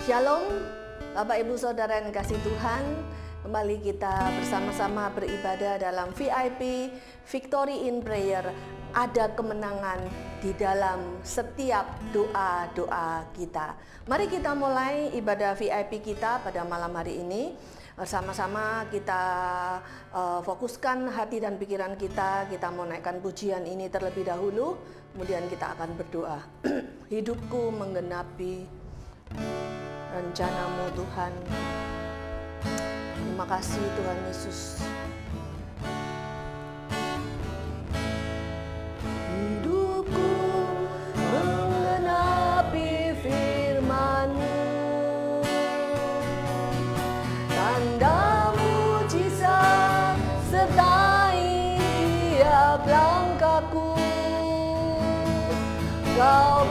Shalom, Bapak Ibu Saudara yang kasih Tuhan. Kembali kita bersama-sama beribadah dalam VIP Victory in Prayer. Ada kemenangan di dalam setiap doa-doa kita. Mari kita mulai ibadah VIP kita pada malam hari ini. Bersama-sama kita fokuskan hati dan pikiran kita. Kita mau naikkan pujian ini terlebih dahulu, kemudian kita akan berdoa. Hidupku menggenapi rencanamu Tuhan. Terima kasih Tuhan Yesus. Hidupku menggenapi firman-Mu, tanda mujizat sertai tiap langkahku. Kau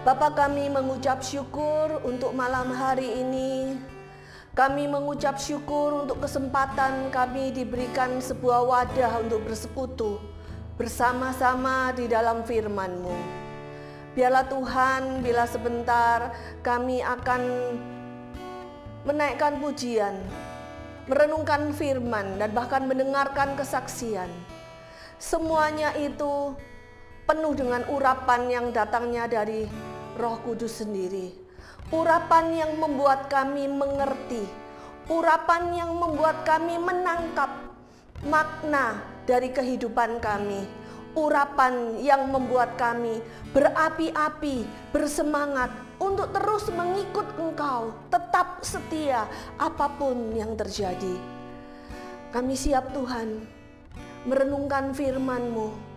Bapa, kami mengucap syukur untuk malam hari ini. Kami mengucap syukur untuk kesempatan kami diberikan sebuah wadah untuk bersekutu bersama-sama di dalam firman-Mu. Biarlah Tuhan, bila sebentar kami akan menaikkan pujian, merenungkan firman, dan bahkan mendengarkan kesaksian. Semuanya itu penuh dengan urapan yang datangnya dari Roh Kudus sendiri. Urapan yang membuat kami mengerti, urapan yang membuat kami menangkap makna dari kehidupan kami, urapan yang membuat kami berapi-api, bersemangat untuk terus mengikut Engkau, tetap setia apapun yang terjadi. Kami siap Tuhan merenungkan firman-Mu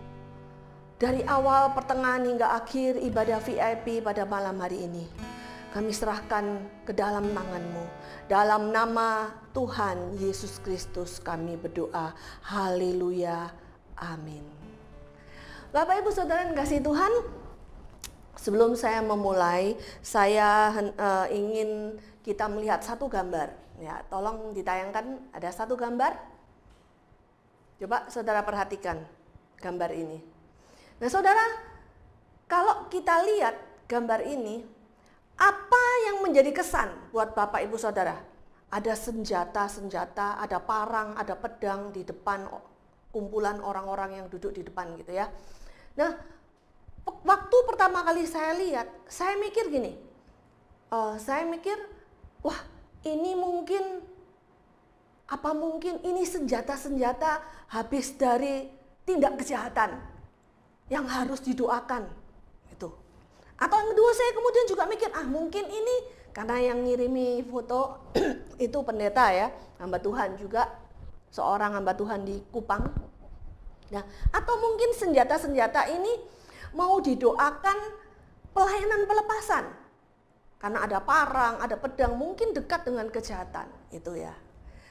dari awal, pertengahan hingga akhir ibadah VIP pada malam hari ini. Kami serahkan ke dalam tangan-Mu. Dalam nama Tuhan Yesus Kristus kami berdoa. Haleluya. Amin. Bapak Ibu Saudara yang kasih Tuhan, sebelum saya memulai, saya ingin kita melihat satu gambar. Ya, tolong ditayangkan, ada satu gambar. Coba saudara perhatikan gambar ini. Nah saudara, kalau kita lihat gambar ini, apa yang menjadi kesan buat Bapak Ibu Saudara? Ada senjata-senjata, ada parang, ada pedang di depan kumpulan orang-orang yang duduk di depan gitu ya. Nah, waktu pertama kali saya lihat, saya mikir gini, wah ini mungkin, apa mungkin ini senjata-senjata habis dari tindak kejahatan yang harus didoakan itu. Atau yang kedua, saya kemudian juga mikir, mungkin ini karena yang ngirimi foto itu pendeta ya, hamba Tuhan juga, seorang hamba Tuhan di Kupang. Nah, atau mungkin senjata-senjata ini mau didoakan pelayanan pelepasan. Karena ada parang, ada pedang, mungkin dekat dengan kejahatan itu ya.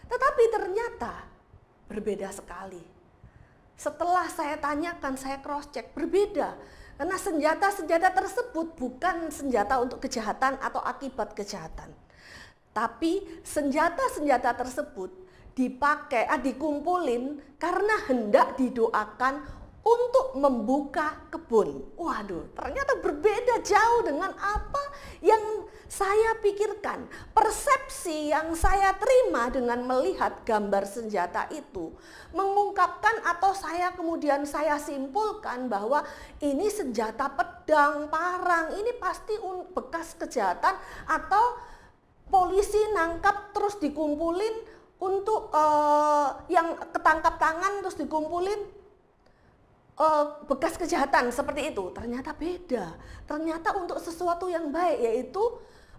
Tetapi ternyata berbeda sekali. Setelah saya tanyakan, saya cross check, berbeda. Karena senjata-senjata tersebut bukan senjata untuk kejahatan atau akibat kejahatan. Tapi senjata-senjata tersebut dipakai, dikumpulin karena hendak didoakan untuk membuka kebun. Waduh, ternyata berbeda jauh dengan apa yang saya pikirkan. Persepsi yang saya terima dengan melihat gambar senjata itu mengungkapkan, atau kemudian saya simpulkan bahwa ini senjata pedang, parang, ini pasti bekas kejahatan, atau polisi nangkap terus dikumpulin untuk yang ketangkap tangan terus dikumpulin bekas kejahatan seperti itu. Ternyata beda. Ternyata untuk sesuatu yang baik, yaitu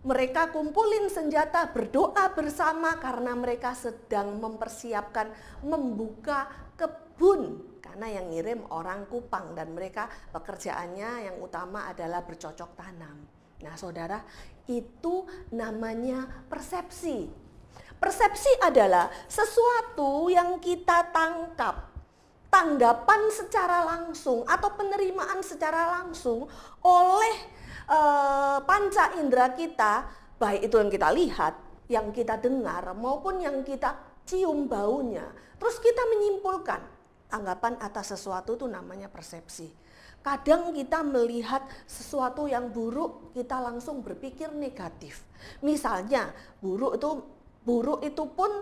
mereka kumpulin senjata, berdoa bersama karena mereka sedang mempersiapkan membuka kebun. Karena yang ngirim orang Kupang dan mereka pekerjaannya yang utama adalah bercocok tanam. Nah saudara, itu namanya persepsi. Persepsi adalah sesuatu yang kita tangkap, tanggapan secara langsung atau penerimaan secara langsung oleh panca indera kita, baik itu yang kita lihat, yang kita dengar, maupun yang kita cium baunya. Terus kita menyimpulkan anggapan atas sesuatu, itu namanya persepsi. Kadang kita melihat sesuatu yang buruk, kita langsung berpikir negatif. Misalnya buruk itu pun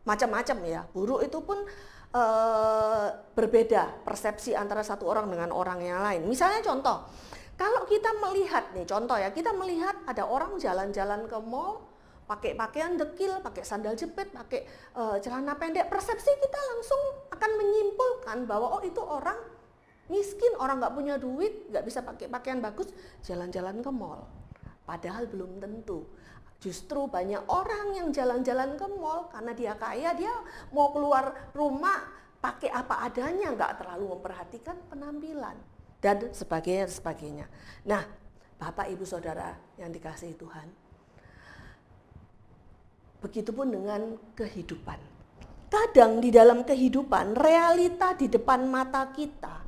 macam-macam ya. Buruk itu pun berbeda persepsi antara satu orang dengan orang yang lain. Misalnya contoh, kalau kita melihat nih contoh ya, kita melihat ada orang jalan-jalan ke mall pakai pakaian dekil, pakai sandal jepit, pakai celana pendek, persepsi kita langsung akan menyimpulkan bahwa oh itu orang miskin, orang nggak punya duit, nggak bisa pakai pakaian bagus, jalan-jalan ke mall. Padahal belum tentu. Justru banyak orang yang jalan-jalan ke mall karena dia kaya, dia mau keluar rumah pakai apa adanya, nggak terlalu memperhatikan penampilan dan sebagainya. Nah, Bapak Ibu Saudara yang dikasihi Tuhan, begitupun dengan kehidupan. Kadang di dalam kehidupan, realita di depan mata kita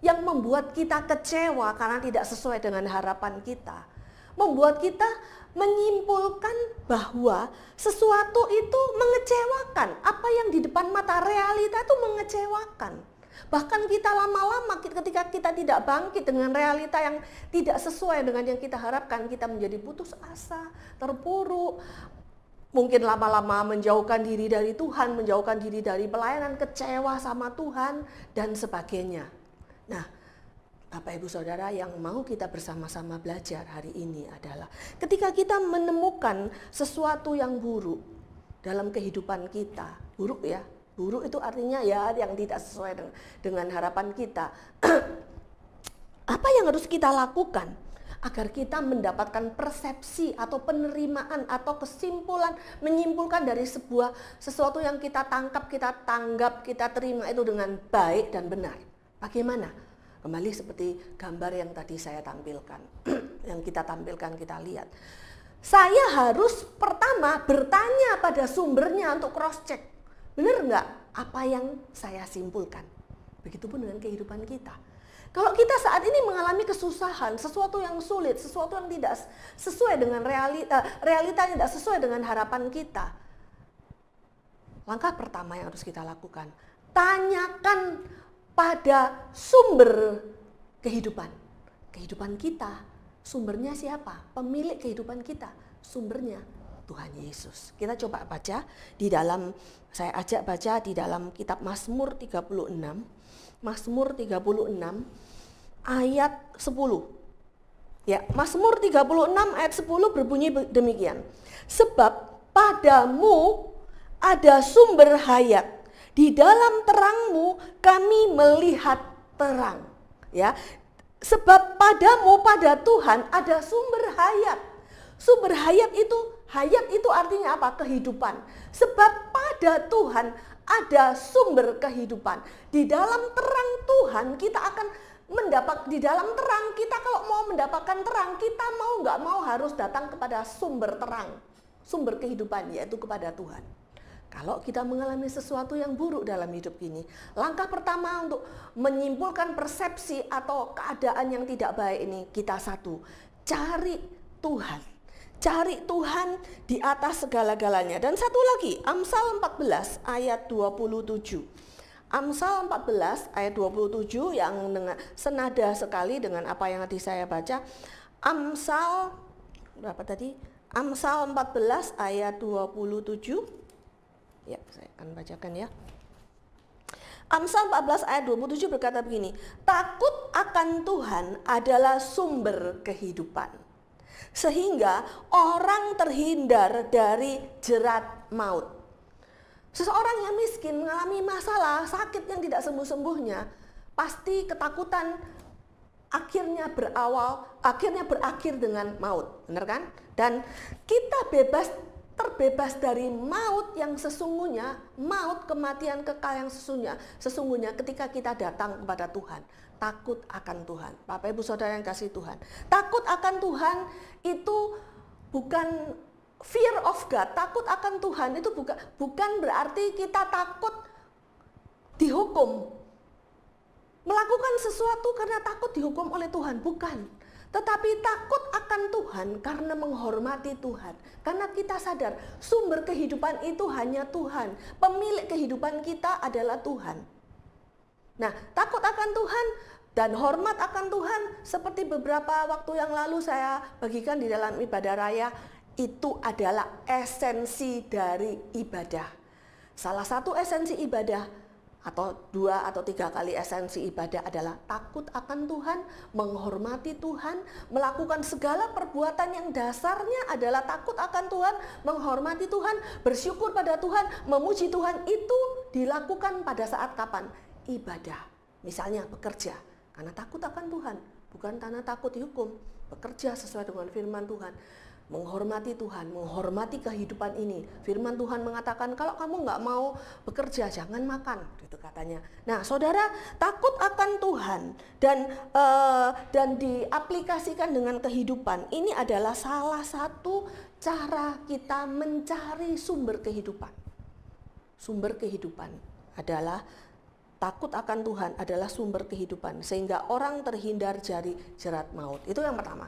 yang membuat kita kecewa karena tidak sesuai dengan harapan kita, membuat kita menyimpulkan bahwa sesuatu itu mengecewakan. Apa yang di depan mata realita itu mengecewakan. Bahkan kita lama-lama ketika kita tidak bangkit dengan realita yang tidak sesuai dengan yang kita harapkan, kita menjadi putus asa, terpuruk, mungkin lama-lama menjauhkan diri dari Tuhan, menjauhkan diri dari pelayanan, kecewa sama Tuhan, dan sebagainya. Nah, Bapak Ibu Saudara, yang mau kita bersama-sama belajar hari ini adalah ketika kita menemukan sesuatu yang buruk dalam kehidupan kita, buruk ya, buruk itu artinya ya yang tidak sesuai dengan harapan kita. Apa yang harus kita lakukan agar kita mendapatkan persepsi atau penerimaan atau kesimpulan, menyimpulkan dari sesuatu yang kita tangkap, kita tanggap, kita terima itu dengan baik dan benar? Bagaimana? Kembali seperti gambar yang tadi saya tampilkan, yang kita tampilkan, kita lihat. Saya harus pertama bertanya pada sumbernya untuk cross check. Benar nggak apa yang saya simpulkan? Begitupun dengan kehidupan kita. Kalau kita saat ini mengalami kesusahan, sesuatu yang sulit, sesuatu yang tidak sesuai dengan realita tidak sesuai dengan harapan kita. Langkah pertama yang harus kita lakukan, tanyakan pada sumber kehidupan. Kehidupan kita, sumbernya siapa? Pemilik kehidupan kita, sumbernya Tuhan Yesus. Kita coba baca di dalam, saya ajak baca di dalam kitab Mazmur 36. Mazmur 36 ayat 10. Ya, Mazmur 36 ayat 10 berbunyi demikian. Sebab padamu ada sumber hayat. Di dalam terangmu kami melihat terang. Ya, sebab padamu, pada Tuhan ada sumber hayat. Sumber hayat itu artinya apa? Kehidupan. Sebab pada Tuhan ada sumber kehidupan. Di dalam terang Tuhan kita akan di dalam terang kita, kalau mau mendapatkan terang, kita mau nggak mau harus datang kepada sumber terang, sumber kehidupan, yaitu kepada Tuhan. Kalau kita mengalami sesuatu yang buruk dalam hidup ini, langkah pertama untuk menyimpulkan persepsi atau keadaan yang tidak baik ini, kita satu, cari Tuhan. Cari Tuhan di atas segala-galanya. Dan satu lagi, Amsal 14 ayat 27. Amsal 14 ayat 27 yang senada sekali dengan apa yang tadi saya baca. Amsal berapa tadi? Amsal 14 ayat 27. Ya, saya akan bacakan ya. Amsal 14 ayat 27 berkata begini, takut akan Tuhan adalah sumber kehidupan, sehingga orang terhindar dari jerat maut. Seseorang yang miskin mengalami masalah sakit yang tidak sembuh-sembuhnya, pasti ketakutan akhirnya berakhir dengan maut, benar kan? Dan kita terbebas dari maut yang sesungguhnya, maut kematian kekal yang sesungguhnya ketika kita datang kepada Tuhan, takut akan Tuhan. Bapak Ibu Saudara yang kasih Tuhan, takut akan Tuhan itu bukan fear of God. Takut akan Tuhan itu bukan berarti kita takut dihukum, melakukan sesuatu karena takut dihukum oleh Tuhan, bukan. Tetapi takut akan Tuhan karena menghormati Tuhan. Karena kita sadar sumber kehidupan itu hanya Tuhan. Pemilik kehidupan kita adalah Tuhan. Nah, takut akan Tuhan dan hormat akan Tuhan seperti beberapa waktu yang lalu saya bagikan di dalam ibadah raya, itu adalah esensi dari ibadah. Salah satu esensi ibadah atau 2 atau 3 kali esensi ibadah adalah takut akan Tuhan, menghormati Tuhan, melakukan segala perbuatan yang dasarnya adalah takut akan Tuhan, menghormati Tuhan, bersyukur pada Tuhan, memuji Tuhan. Itu dilakukan pada saat kapan? Ibadah. Misalnya bekerja, karena takut akan Tuhan, bukan karena takut dihukum. Bekerja sesuai dengan firman Tuhan, menghormati Tuhan, menghormati kehidupan ini. Firman Tuhan mengatakan kalau kamu nggak mau bekerja jangan makan, gitu katanya. Nah, saudara, takut akan Tuhan dan diaplikasikan dengan kehidupan ini adalah salah satu cara kita mencari sumber kehidupan. Sumber kehidupan adalah takut akan Tuhan adalah sumber kehidupan sehingga orang terhindar dari jerat maut. Itu yang pertama.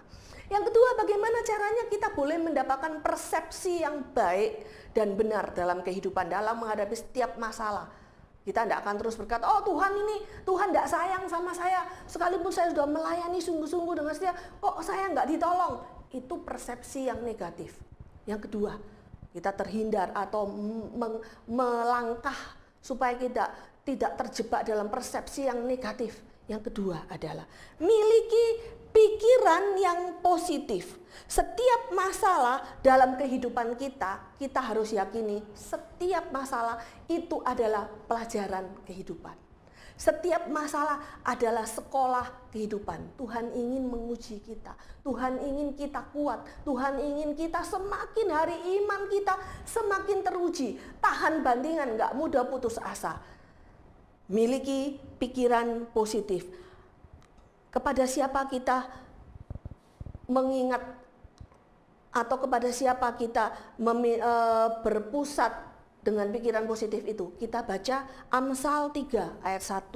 Yang kedua, bagaimana caranya kita boleh mendapatkan persepsi yang baik dan benar dalam kehidupan, dalam menghadapi setiap masalah. Kita tidak akan terus berkata, oh Tuhan tidak sayang sama saya, sekalipun saya sudah melayani sungguh-sungguh dengan setia, kok saya nggak ditolong. Itu persepsi yang negatif. Yang kedua, kita terhindar atau melangkah supaya kita tidak terjebak dalam persepsi yang negatif. Yang kedua adalah miliki pikiran yang positif. Setiap masalah dalam kehidupan kita, kita harus yakini setiap masalah itu adalah pelajaran kehidupan. Setiap masalah adalah sekolah kehidupan. Tuhan ingin menguji kita. Tuhan ingin kita kuat. Tuhan ingin kita semakin hari iman kita semakin teruji. Tahan bandingan, gak mudah putus asa. Miliki pikiran positif. Kepada siapa kita mengingat atau kepada siapa kita berpusat dengan pikiran positif itu? Kita baca Amsal 3 ayat 1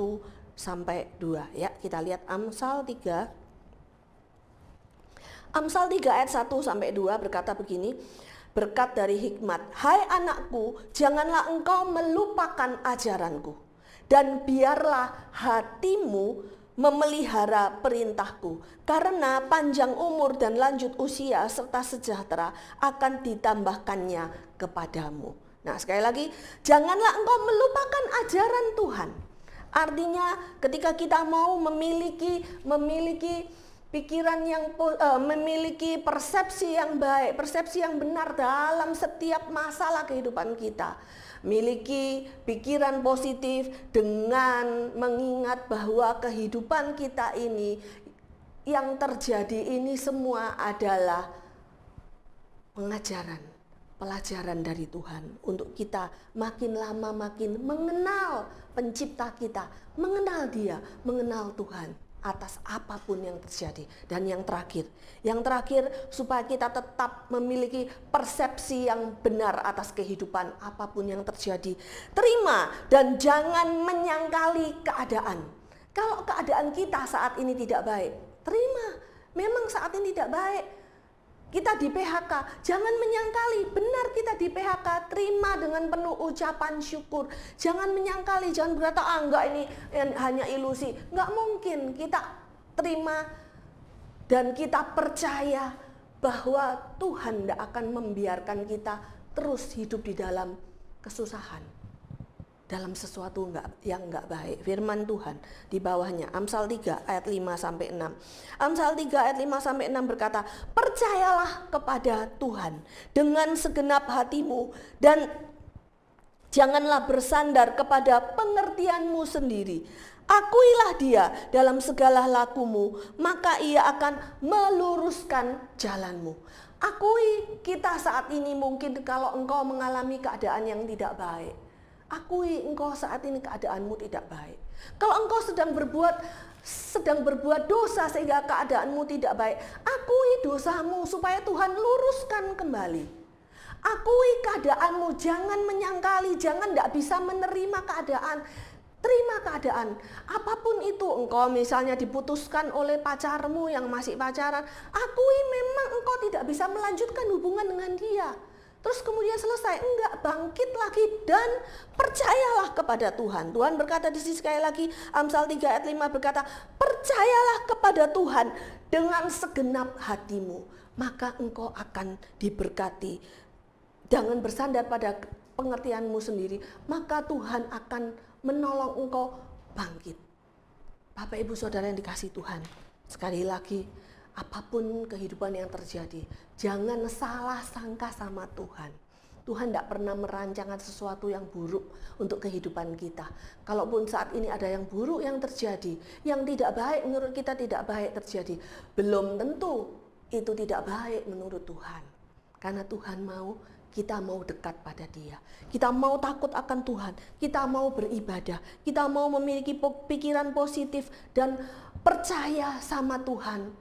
sampai 2 ya. Kita lihat Amsal 3. Amsal 3 ayat 1 sampai 2 berkata begini. Berkat dari hikmat, hai anakku, janganlah engkau melupakan ajaranku, dan biarlah hatimu memelihara perintahku, karena panjang umur dan lanjut usia serta sejahtera akan ditambahkannya kepadamu. Nah, sekali lagi, janganlah engkau melupakan ajaran Tuhan. Artinya ketika kita mau memiliki pikiran yang memiliki persepsi yang baik, persepsi yang benar dalam setiap masalah kehidupan kita, miliki pikiran positif dengan mengingat bahwa kehidupan kita ini yang terjadi ini semua adalah pelajaran dari Tuhan untuk kita makin lama makin mengenal pencipta kita, mengenal Dia, mengenal Tuhan atas apapun yang terjadi. Dan yang terakhir supaya kita tetap memiliki persepsi yang benar atas kehidupan apapun yang terjadi. Terima dan jangan menyangkali keadaan. Kalau keadaan kita saat ini tidak baik, terima. Memang saat ini tidak baik. Kita di PHK, jangan menyangkali, benar kita di PHK, terima dengan penuh ucapan syukur. Jangan menyangkali, jangan berkata, enggak ini hanya ilusi. Enggak mungkin, kita terima dan kita percaya bahwa Tuhan tidak akan membiarkan kita terus hidup di dalam kesusahan. Dalam sesuatu yang enggak baik. Firman Tuhan di bawahnya, Amsal 3 ayat 5-6. Amsal 3 ayat 5-6 berkata, percayalah kepada Tuhan dengan segenap hatimu dan janganlah bersandar kepada pengertianmu sendiri. Akuilah dia dalam segala lakumu, maka ia akan meluruskan jalanmu. Akui kita saat ini mungkin kalau engkau mengalami keadaan yang tidak baik. Akui engkau saat ini keadaanmu tidak baik. Kalau engkau sedang berbuat dosa sehingga keadaanmu tidak baik, akui dosamu supaya Tuhan luruskan kembali. Akui keadaanmu, jangan menyangkali, jangan tidak bisa menerima keadaan. Terima keadaan, apapun itu. Engkau misalnya diputuskan oleh pacarmu yang masih pacaran, akui memang engkau tidak bisa melanjutkan hubungan dengan dia. Terus kemudian selesai, enggak, bangkit lagi dan percayalah kepada Tuhan. Tuhan berkata di sini sekali lagi, Amsal 3 ayat 5 berkata, percayalah kepada Tuhan dengan segenap hatimu, maka engkau akan diberkati. Jangan bersandar pada pengertianmu sendiri, maka Tuhan akan menolong engkau bangkit. Bapak Ibu Saudara yang dikasihi Tuhan, sekali lagi, apapun kehidupan yang terjadi, jangan salah sangka sama Tuhan. Tuhan tidak pernah merancangkan sesuatu yang buruk untuk kehidupan kita. Kalaupun saat ini ada yang buruk yang terjadi, yang tidak baik menurut kita tidak baik terjadi, belum tentu itu tidak baik menurut Tuhan. Karena Tuhan mau kita mau dekat pada Dia. Kita mau takut akan Tuhan. Kita mau beribadah. Kita mau memiliki pikiran positif dan percaya sama Tuhan.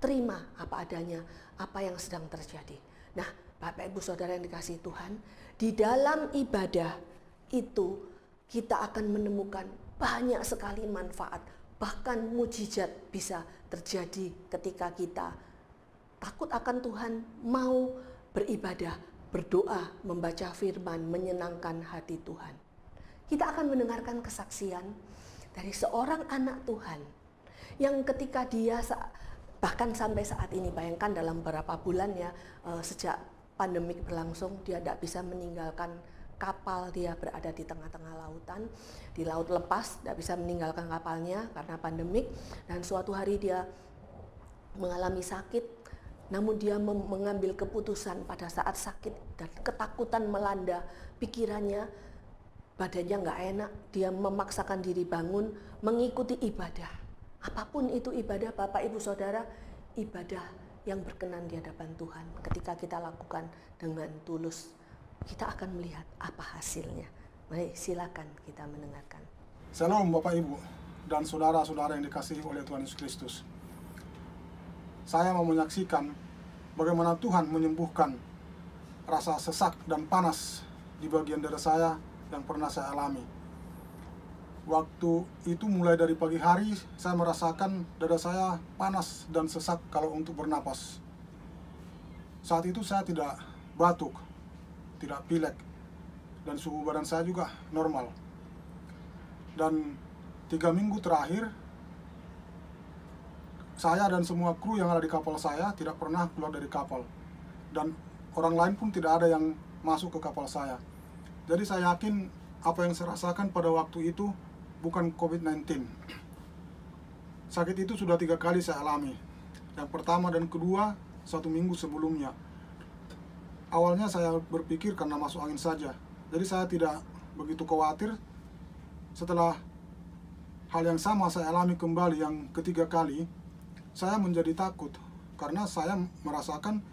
Terima apa adanya, apa yang sedang terjadi. Nah, Bapak Ibu Saudara yang dikasihi Tuhan, di dalam ibadah itu kita akan menemukan banyak sekali manfaat. Bahkan mujizat bisa terjadi ketika kita takut akan Tuhan, mau beribadah, berdoa, membaca firman, menyenangkan hati Tuhan. Kita akan mendengarkan kesaksian dari seorang anak Tuhan yang ketika dia bahkan sampai saat ini, bayangkan dalam beberapa bulan ya, sejak pandemik berlangsung, dia tidak bisa meninggalkan kapal, dia berada di tengah-tengah lautan, di laut lepas, tidak bisa meninggalkan kapalnya karena pandemik, dan suatu hari dia mengalami sakit, namun dia mengambil keputusan pada saat sakit dan ketakutan melanda pikirannya, badannya nggak enak, dia memaksakan diri bangun, mengikuti ibadah. Apapun itu ibadah, Bapak Ibu Saudara, ibadah yang berkenan di hadapan Tuhan. Ketika kita lakukan dengan tulus, kita akan melihat apa hasilnya. Mari silakan kita mendengarkan. Shalom Bapak Ibu dan saudara-saudara yang dikasihi oleh Tuhan Yesus Kristus. Saya mau menyaksikan bagaimana Tuhan menyembuhkan rasa sesak dan panas di bagian dada saya yang pernah saya alami. Waktu itu mulai dari pagi hari saya merasakan dada saya panas dan sesak kalau untuk bernapas. Saat itu saya tidak batuk, tidak pilek, dan suhu badan saya juga normal. Dan 3 minggu terakhir, saya dan semua kru yang ada di kapal saya tidak pernah keluar dari kapal. Dan orang lain pun tidak ada yang masuk ke kapal saya. Jadi saya yakin apa yang saya rasakan pada waktu itu bukan COVID-19. Sakit itu sudah 3 kali saya alami. Yang pertama dan kedua 1 minggu sebelumnya. Awalnya saya berpikir karena masuk angin saja. Jadi saya tidak begitu khawatir. Setelah hal yang sama saya alami kembali yang ketiga kali, saya menjadi takut. Karena saya merasakan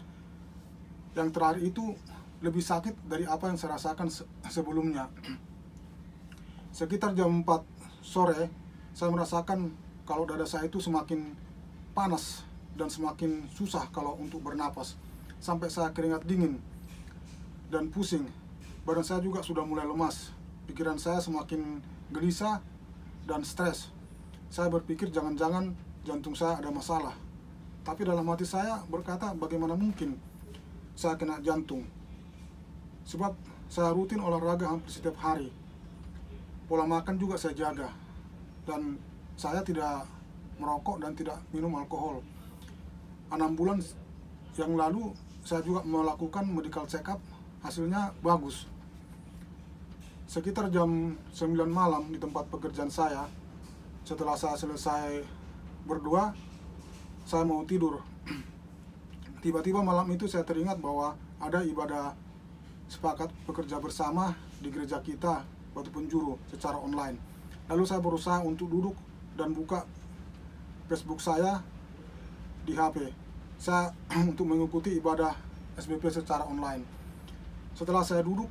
yang terakhir itu lebih sakit dari apa yang saya rasakan sebelumnya. Sekitar jam 4 sore, saya merasakan kalau dada saya itu semakin panas dan semakin susah kalau untuk bernapas. Sampai saya keringat dingin dan pusing. Badan saya juga sudah mulai lemas. Pikiran saya semakin gelisah dan stres. Saya berpikir jangan-jangan jantung saya ada masalah. Tapi dalam hati saya berkata, bagaimana mungkin saya kena jantung? Sebab saya rutin olahraga hampir setiap hari. Pola makan juga saya jaga. Dan saya tidak merokok dan tidak minum alkohol. 6 bulan yang lalu saya juga melakukan medical check up, hasilnya bagus. Sekitar jam 9 malam di tempat pekerjaan saya, setelah saya selesai berdoa, saya mau tidur. Tiba-tiba malam itu saya teringat bahwa ada ibadah sepakat bekerja bersama di gereja kita, Batu Penjuru, secara online. Lalu saya berusaha untuk duduk dan buka Facebook saya di HP. Saya untuk mengikuti ibadah SBP secara online. Setelah saya duduk,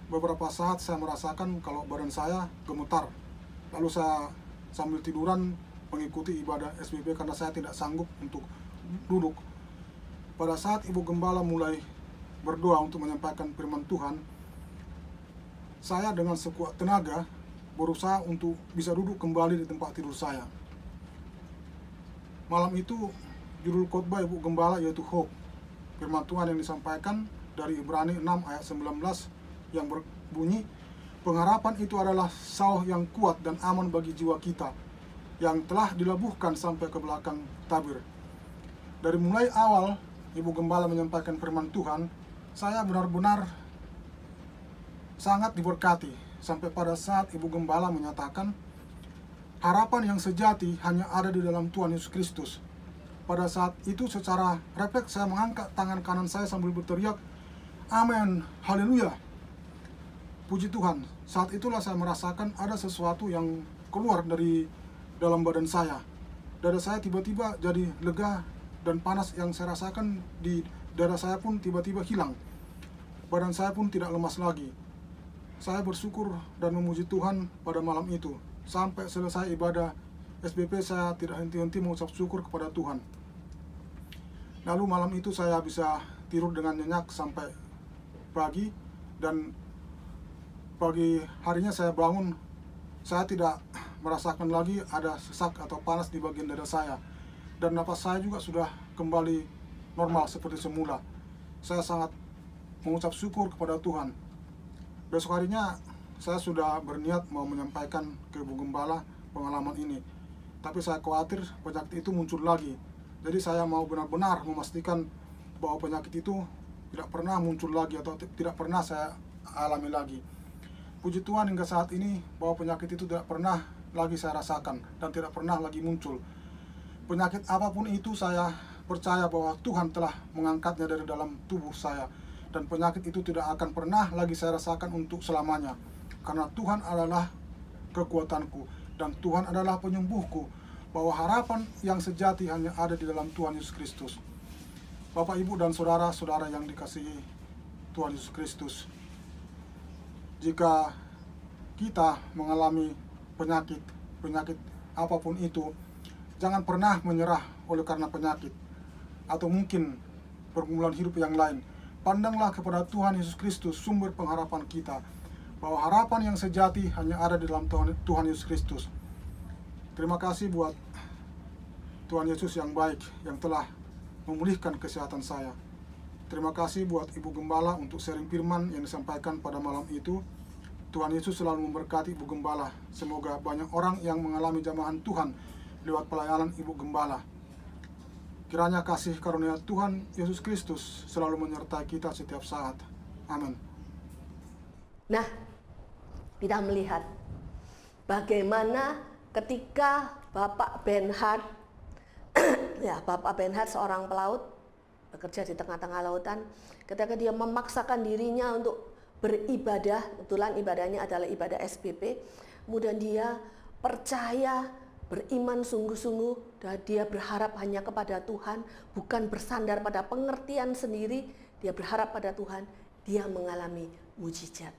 beberapa saat saya merasakan kalau badan saya gemetar. Lalu saya sambil tiduran mengikuti ibadah SBP karena saya tidak sanggup untuk duduk. Pada saat Ibu Gembala mulai berdoa untuk menyampaikan firman Tuhan, saya dengan sekuat tenaga berusaha untuk bisa duduk kembali di tempat tidur saya. Malam itu judul khotbah Ibu Gembala yaitu Hope. Firman Tuhan yang disampaikan dari Ibrani 6 ayat 19 yang berbunyi, pengharapan itu adalah sauh yang kuat dan aman bagi jiwa kita yang telah dilabuhkan sampai ke belakang tabir. Dari mulai awal Ibu Gembala menyampaikan firman Tuhan, saya benar-benar sangat diberkati sampai pada saat Ibu Gembala menyatakan harapan yang sejati hanya ada di dalam Tuhan Yesus Kristus. Pada saat itu secara refleks saya mengangkat tangan kanan saya sambil berteriak, amin, haleluya, puji Tuhan. Saat itulah saya merasakan ada sesuatu yang keluar dari dalam badan saya. Dada saya tiba-tiba jadi lega dan panas yang saya rasakan di dada saya pun tiba-tiba hilang. Badan saya pun tidak lemas lagi. Saya bersyukur dan memuji Tuhan pada malam itu. Sampai selesai ibadah SBP saya tidak henti-henti mengucap syukur kepada Tuhan. Lalu malam itu saya bisa tidur dengan nyenyak sampai pagi, dan pagi harinya saya bangun, saya tidak merasakan lagi ada sesak atau panas di bagian dada saya. Dan napas saya juga sudah kembali normal seperti semula. Saya sangat mengucap syukur kepada Tuhan. Besok harinya saya sudah berniat mau menyampaikan ke Ibu Gembala pengalaman ini. Tapi saya khawatir penyakit itu muncul lagi. Jadi saya mau benar-benar memastikan bahwa penyakit itu tidak pernah muncul lagi atau tidak pernah saya alami lagi. Puji Tuhan hingga saat ini bahwa penyakit itu tidak pernah lagi saya rasakan dan tidak pernah lagi muncul. Penyakit apapun itu saya percaya bahwa Tuhan telah mengangkatnya dari dalam tubuh saya. Dan penyakit itu tidak akan pernah lagi saya rasakan untuk selamanya. Karena Tuhan adalah kekuatanku dan Tuhan adalah penyembuhku. Bahwa harapan yang sejati hanya ada di dalam Tuhan Yesus Kristus. Bapak, Ibu, dan saudara-saudara yang dikasihi Tuhan Yesus Kristus, jika kita mengalami penyakit apapun itu, jangan pernah menyerah oleh karena penyakit atau mungkin pergumulan hidup yang lain. Pandanglah kepada Tuhan Yesus Kristus, sumber pengharapan kita, bahwa harapan yang sejati hanya ada di dalam Tuhan Yesus Kristus. Terima kasih buat Tuhan Yesus yang baik, yang telah memulihkan kesehatan saya. Terima kasih buat Ibu Gembala untuk sharing firman yang disampaikan pada malam itu. Tuhan Yesus selalu memberkati Ibu Gembala. Semoga banyak orang yang mengalami jamahan Tuhan lewat pelayanan Ibu Gembala. Kiranya kasih karunia Tuhan Yesus Kristus selalu menyertai kita setiap saat. Amin. Nah, kita melihat bagaimana ketika Bapak Benhard, ya Bapak Benhard seorang pelaut, bekerja di tengah-tengah lautan, ketika dia memaksakan dirinya untuk beribadah, kebetulan ibadahnya adalah ibadah SBP, kemudian dia percaya, beriman sungguh-sungguh, dan dia berharap hanya kepada Tuhan, bukan bersandar pada pengertian sendiri, dia berharap pada Tuhan, dia mengalami mujizat.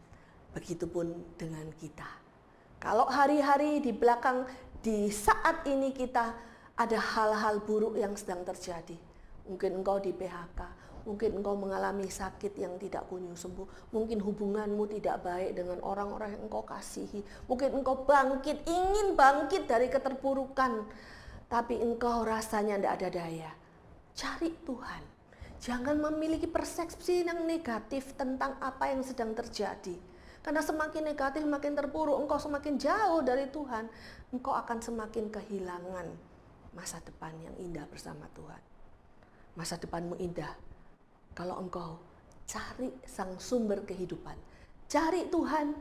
Begitupun dengan kita. Kalau hari-hari di belakang, di saat ini kita ada hal-hal buruk yang sedang terjadi. Mungkin engkau di PHK, mungkin engkau mengalami sakit yang tidak kunjung sembuh, mungkin hubunganmu tidak baik dengan orang-orang yang engkau kasihi, mungkin engkau bangkit, ingin bangkit dari keterpurukan, tapi engkau rasanya tidak ada daya. Cari Tuhan. Jangan memiliki persepsi yang negatif tentang apa yang sedang terjadi. Karena semakin negatif, makin terpuruk, engkau semakin jauh dari Tuhan. Engkau akan semakin kehilangan masa depan yang indah bersama Tuhan. Masa depanmu indah kalau engkau cari sang sumber kehidupan. Cari Tuhan,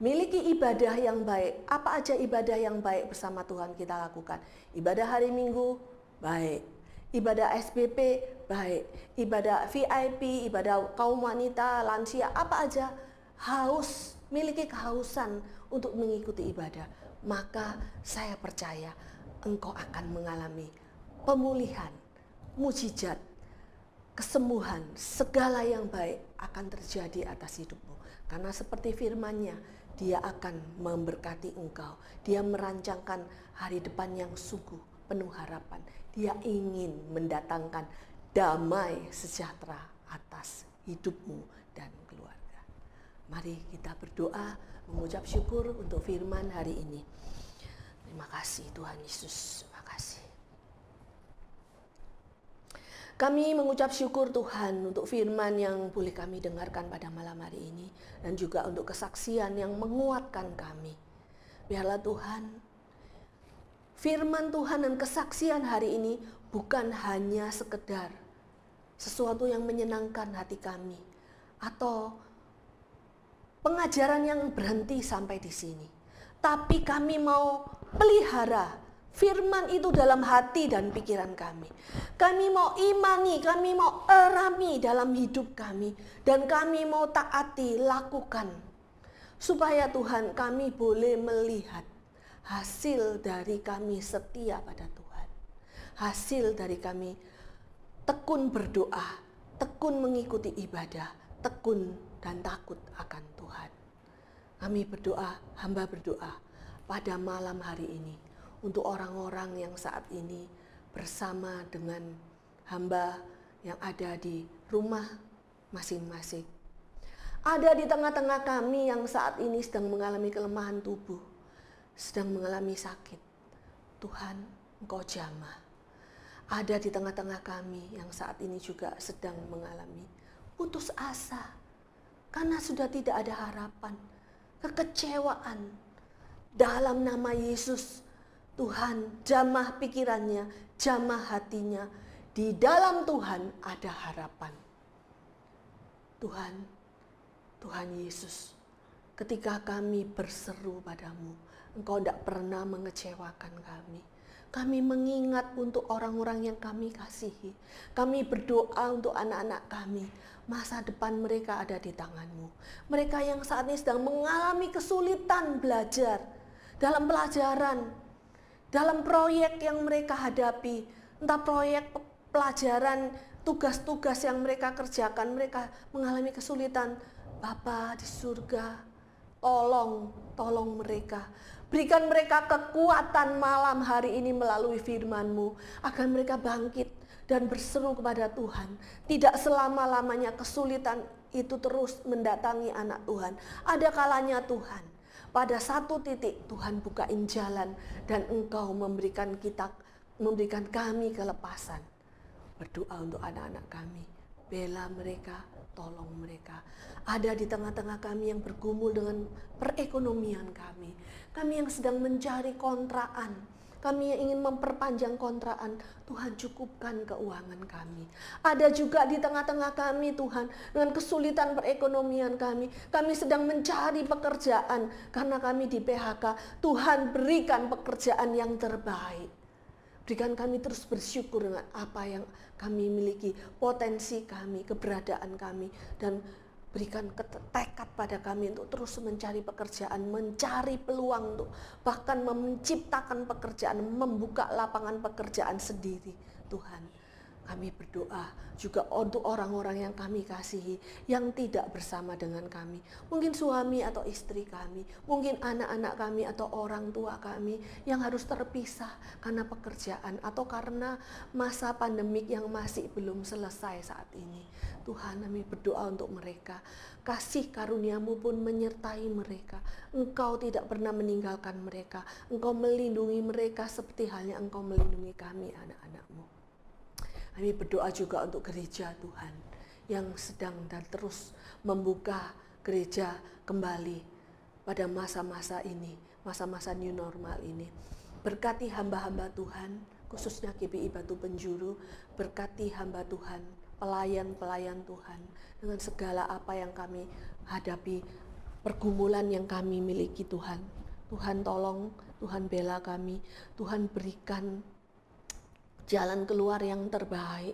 miliki ibadah yang baik. Apa aja ibadah yang baik bersama Tuhan kita lakukan? Ibadah hari Minggu, baik. Ibadah SBP, baik. Ibadah VIP, ibadah kaum wanita, lansia, apa aja. Haus, miliki kehausan untuk mengikuti ibadah. Maka saya percaya engkau akan mengalami pemulihan, mujizat, kesembuhan, segala yang baik akan terjadi atas hidupmu. Karena seperti firman-Nya, Dia akan memberkati engkau. Dia merancangkan hari depan yang sungguh penuh harapan. Dia ingin mendatangkan damai sejahtera atas hidupmu dan keluarga. Mari kita berdoa, mengucap syukur untuk firman hari ini. Terima kasih Tuhan Yesus, terima kasih. Kami mengucap syukur Tuhan untuk firman yang boleh kami dengarkan pada malam hari ini. Dan juga untuk kesaksian yang menguatkan kami. Biarlah Tuhan, firman Tuhan dan kesaksian hari ini bukan hanya sekedar sesuatu yang menyenangkan hati kami. Atau pengajaran yang berhenti sampai di sini. Tapi kami mau pelihara firman itu dalam hati dan pikiran kami. Kami mau imani, kami mau erami dalam hidup kami. Dan kami mau taati, lakukan. Supaya Tuhan kami boleh melihat hasil dari kami setia pada Tuhan. Hasil dari kami tekun berdoa, tekun mengikuti ibadah, tekun dan takut akan Tuhan. Kami berdoa, hamba berdoa pada malam hari ini untuk orang-orang yang saat ini bersama dengan hamba yang ada di rumah masing-masing. Ada di tengah-tengah kami yang saat ini sedang mengalami kelemahan tubuh, sedang mengalami sakit. Tuhan, Engkau jamah. Ada di tengah-tengah kami yang saat ini juga sedang mengalami putus asa karena sudah tidak ada harapan, kekecewaan. Dalam nama Yesus, Tuhan jamah pikirannya, jamah hatinya. Di dalam Tuhan ada harapan. Tuhan Yesus, ketika kami berseru padamu, Engkau tidak pernah mengecewakan kami. Kami mengingat untuk orang-orang yang kami kasihi. Kami berdoa untuk anak-anak kami. Masa depan mereka ada di tangan-Mu. Mereka yang saat ini sedang mengalami kesulitan belajar. Dalam pelajaran. Dalam proyek yang mereka hadapi. Entah proyek pelajaran, tugas-tugas yang mereka kerjakan. Mereka mengalami kesulitan. Bapa di surga, tolong mereka. Berikan mereka kekuatan malam hari ini melalui firman-Mu. Agar mereka bangkit dan berseru kepada Tuhan. Tidak selama-lamanya kesulitan itu terus mendatangi anak Tuhan. Ada kalanya Tuhan, pada satu titik Tuhan bukain jalan dan Engkau memberikan kami kelepasan. Berdoa untuk anak-anak kami. Bela mereka, tolong mereka. Ada di tengah-tengah kami yang bergumul dengan perekonomian kami. Kami yang sedang mencari kontrakan. Kami yang ingin memperpanjang kontrakan. Tuhan cukupkan keuangan kami. Ada juga di tengah-tengah kami Tuhan dengan kesulitan perekonomian kami. Kami sedang mencari pekerjaan karena kami di PHK. Tuhan berikan pekerjaan yang terbaik. Berikan kami terus bersyukur dengan apa yang kami miliki, potensi kami, keberadaan kami. Dan berikan tekad pada kami untuk terus mencari pekerjaan, mencari peluang untuk bahkan menciptakan pekerjaan, membuka lapangan pekerjaan sendiri. Tuhan, kami berdoa juga untuk orang-orang yang kami kasihi, yang tidak bersama dengan kami. Mungkin suami atau istri kami, mungkin anak-anak kami atau orang tua kami yang harus terpisah karena pekerjaan atau karena masa pandemik yang masih belum selesai saat ini. Tuhan, kami berdoa untuk mereka. Kasih karunia-Mu pun menyertai mereka. Engkau tidak pernah meninggalkan mereka. Engkau melindungi mereka seperti halnya Engkau melindungi kami, anak-anak-Mu. Kami berdoa juga untuk gereja Tuhan yang sedang dan terus membuka gereja kembali pada masa-masa ini, masa-masa new normal ini. Berkati hamba-hamba Tuhan, khususnya GBI Batu Penjuru, berkati hamba Tuhan, pelayan-pelayan Tuhan, dengan segala apa yang kami hadapi, pergumulan yang kami miliki Tuhan. Tuhan tolong, Tuhan bela kami, Tuhan berikan jalan keluar yang terbaik.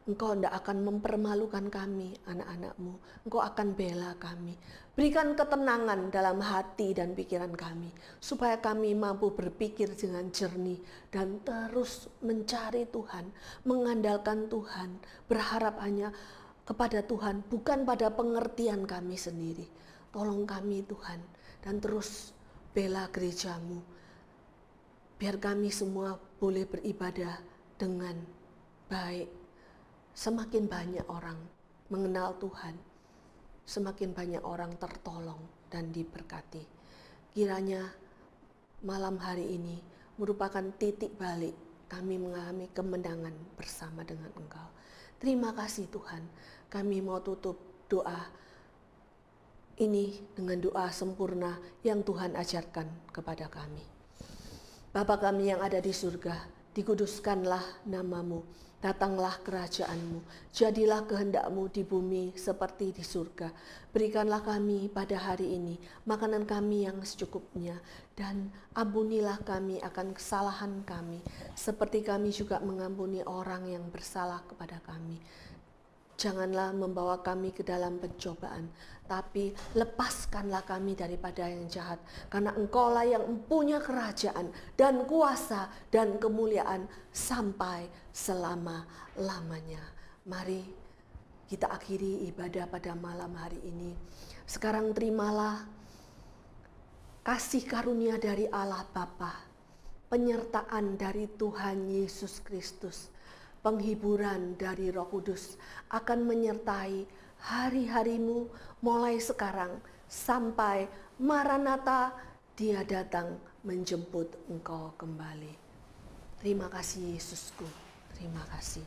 Engkau tidak akan mempermalukan kami, anak-anak-Mu. Engkau akan bela kami. Berikan ketenangan dalam hati dan pikiran kami, supaya kami mampu berpikir dengan jernih dan terus mencari Tuhan, mengandalkan Tuhan, berharap hanya kepada Tuhan, bukan pada pengertian kami sendiri. Tolong kami Tuhan, dan terus bela gereja-Mu, biar kami semua boleh beribadah dengan baik. Semakin banyak orang mengenal Tuhan, semakin banyak orang tertolong dan diberkati. Kiranya malam hari ini merupakan titik balik kami mengalami kemenangan bersama dengan Engkau. Terima kasih Tuhan. Kami mau tutup doa ini dengan doa sempurna yang Tuhan ajarkan kepada kami. Bapa kami yang ada di surga, dikuduskanlah nama-Mu, datanglah kerajaan-Mu, jadilah kehendak-Mu di bumi seperti di surga. Berikanlah kami pada hari ini makanan kami yang secukupnya, dan ampunilah kami akan kesalahan kami, seperti kami juga mengampuni orang yang bersalah kepada kami. Janganlah membawa kami ke dalam pencobaan, tapi lepaskanlah kami daripada yang jahat. Karena Engkaulah yang mempunyai kerajaan dan kuasa dan kemuliaan sampai selama-lamanya. Mari kita akhiri ibadah pada malam hari ini. Sekarang terimalah kasih karunia dari Allah Bapa, penyertaan dari Tuhan Yesus Kristus, penghiburan dari Roh Kudus akan menyertai hari-harimu mulai sekarang sampai Maranatha, Dia datang menjemput engkau kembali. Terima kasih Yesusku, terima kasih.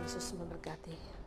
Yesus memberkati.